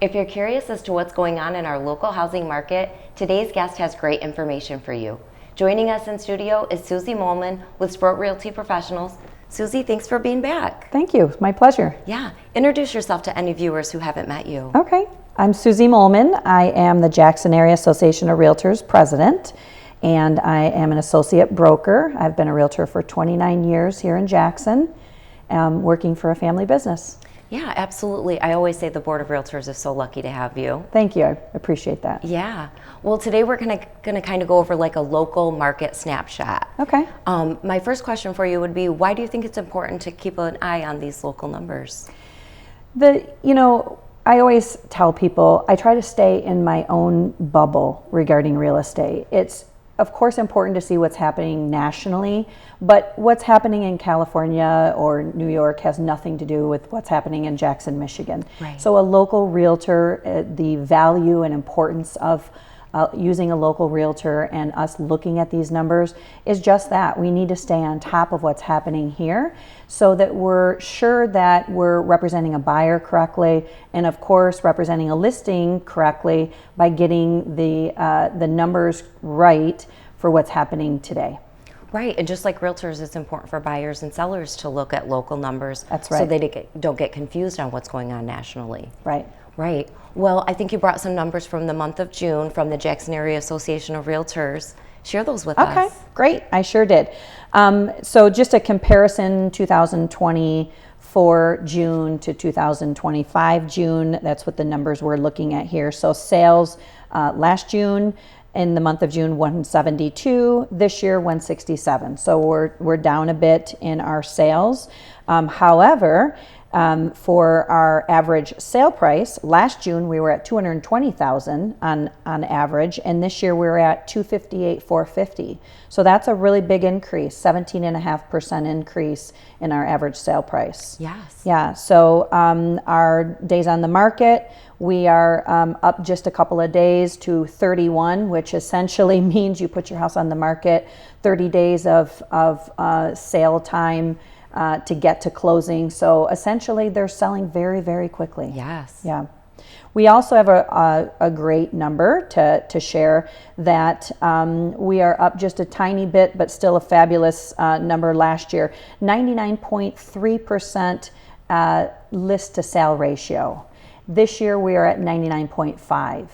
If you're curious as to what's going on in our local housing market, today's guest has great information for you. Joining us in studio is Susie Mohlman with Sprott Realty Professionals. Susie, thanks for being back. Thank you. My pleasure. Yeah. Introduce yourself to any viewers who haven't met you. Okay. I'm Susie Mohlman. I am the Jackson Area Association of Realtors president, and I am an associate broker. I've been a realtor for 29 years here in Jackson, working for a family business. Yeah, absolutely. I always say the Board of Realtors is so lucky to have you. Thank you. I appreciate that. Yeah. Well, today we're gonna kind of go over like a local market snapshot. Okay. My first question for you would be, why do you think it's important to keep an eye on these local numbers? I always tell people I try to stay in my own bubble regarding real estate. It's of course important to see what's happening nationally, but what's happening in California or New York has nothing to do with what's happening in Jackson, Michigan. Right. So a local realtor, the value and importance of using a local realtor and us looking at these numbers is just that. We need to stay on top of what's happening here so that we're sure that we're representing a buyer correctly, and of course representing a listing correctly by getting the numbers right for what's happening today. Right, and just like realtors, it's important for buyers and sellers to look at local numbers. That's right. So they don't get confused on what's going on nationally. Right. Right. Well, I think you brought some numbers from the month of June from the Jackson Area Association of Realtors. Share those with us. Okay, great. I sure did. So just a comparison, 2024 June to 2025 June. That's what the numbers we're looking at here. So sales last June, in the month of June, 172. This year, 167. So we're down a bit in our sales. However, for our average sale price, last June we were at $220,000 on average, and this year we're at $258,450. So that's a really big increase, 17.5% increase in our average sale price. Yes. Yeah. So our days on the market, we are up just a couple of days to 31, which essentially means you put your house on the market, 30 days of sale time to get to closing. So essentially they're selling very, very quickly. Yes. Yeah. We also have a great number to share that we are up just a tiny bit, but still a fabulous number last year, 99.3% list to sale ratio. This year we are at 99.5.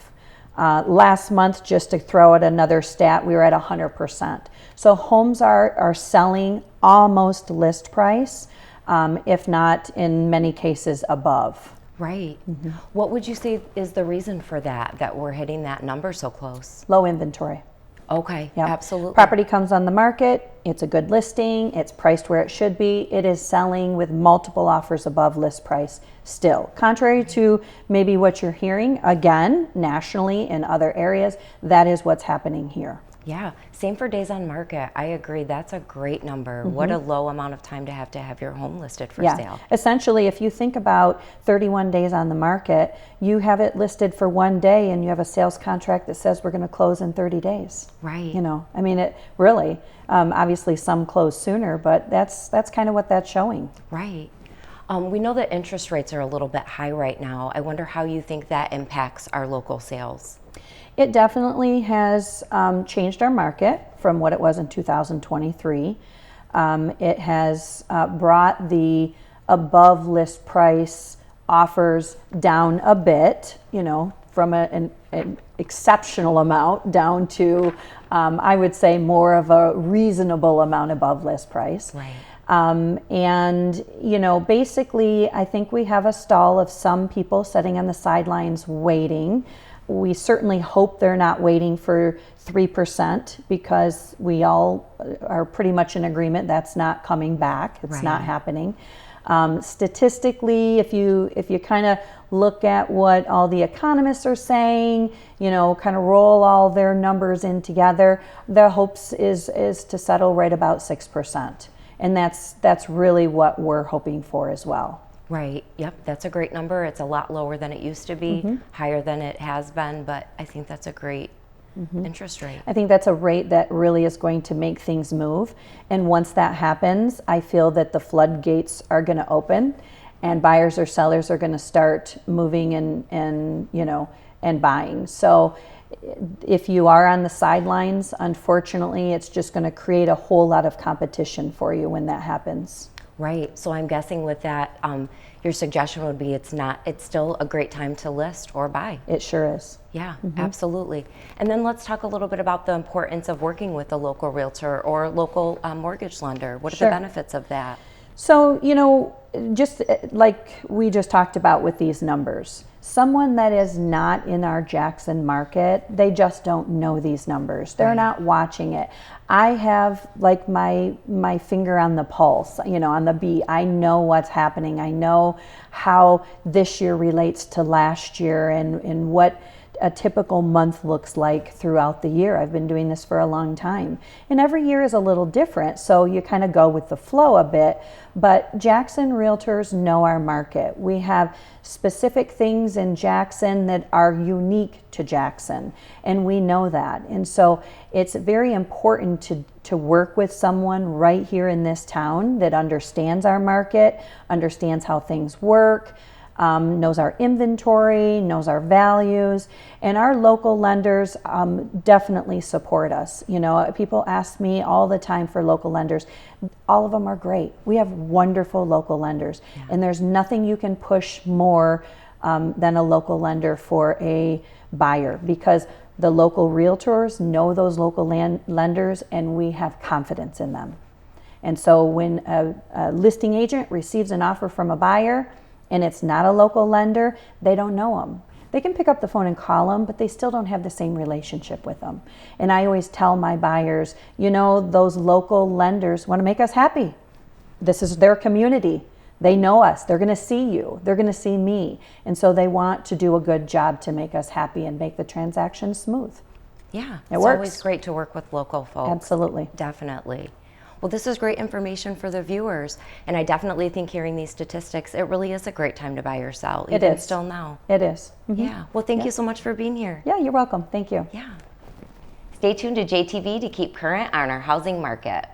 Last month, just to throw out another stat, we were at 100%. So homes are selling almost list price, if not in many cases above. Right. Mm-hmm. What would you say is the reason for that we're hitting that number so close? Low inventory. Okay, Yep. Absolutely. Property comes on the market, it's a good listing, it's priced where it should be, it is selling with multiple offers above list price still. Contrary to maybe what you're hearing, again, nationally in other areas, that is what's happening here. Yeah, same for days on market. I agree, that's a great number. Mm-hmm. What a low amount of time to have your home listed for sale. Essentially, if you think about 31 days on the market, you have it listed for one day and you have a sales contract that says we're going to close in 30 days. Right. I mean, it really, obviously some close sooner, but that's kind of what that's showing. Right. We know that interest rates are a little bit high right now. I wonder how you think that impacts our local sales. It definitely has changed our market from what it was in 2023. It has brought the above list price offers down a bit, from an exceptional amount down to, I would say, more of a reasonable amount above list price. Right. Basically, I think we have a stall of some people sitting on the sidelines waiting. We certainly hope they're not waiting for 3% because we all are pretty much in agreement that's not coming back. It's not happening. Statistically, if you kind of look at what all the economists are saying, kind of roll all their numbers in together, their hopes is to settle right about 6%. And that's really what we're hoping for as well. Right. Yep. That's a great number. It's a lot lower than it used to be, higher than it has been, but I think that's a great interest rate. I think that's a rate that really is going to make things move. And once that happens, I feel that the floodgates are going to open and buyers or sellers are going to start moving and buying. So if you are on the sidelines, unfortunately, it's just going to create a whole lot of competition for you when that happens. Right. So I'm guessing with that, your suggestion would be it's still a great time to list or buy. It sure is. Yeah, absolutely. And then let's talk a little bit about the importance of working with a local realtor or local mortgage lender. What are the benefits of that? So, just like we just talked about with these numbers, someone that is not in our Jackson market, they just don't know these numbers. They're not watching it. I have like my finger on the pulse, on the beat. I know what's happening. I know how this year relates to last year and what a typical month looks like throughout the year. I've been doing this for a long time. And every year is a little different, so you kind of go with the flow a bit. But Jackson Realtors know our market. We have specific things in Jackson that are unique to Jackson, and we know that. And so it's very important to work with someone right here in this town that understands our market, understands how things work, knows our inventory, knows our values, and our local lenders definitely support us. People ask me all the time for local lenders. All of them are great. We have wonderful local lenders, and there's nothing you can push more than a local lender for a buyer, because the local realtors know those local lenders, and we have confidence in them. And so when a listing agent receives an offer from a buyer, and it's not a local lender, they don't know them. They can pick up the phone and call them, but they still don't have the same relationship with them. And I always tell my buyers, those local lenders want to make us happy. This is their community. They know us. They're going to see you. They're going to see me. And so they want to do a good job to make us happy and make the transaction smooth. Yeah, it's always great to work with local folks. Absolutely. Definitely. Well, this is great information for the viewers, and I definitely think hearing these statistics, it really is a great time to buy or sell, even still now. It is. Yeah. Well, thank you so much for being here. Yeah, you're welcome. Thank you. Yeah. Stay tuned to JTV to keep current on our housing market.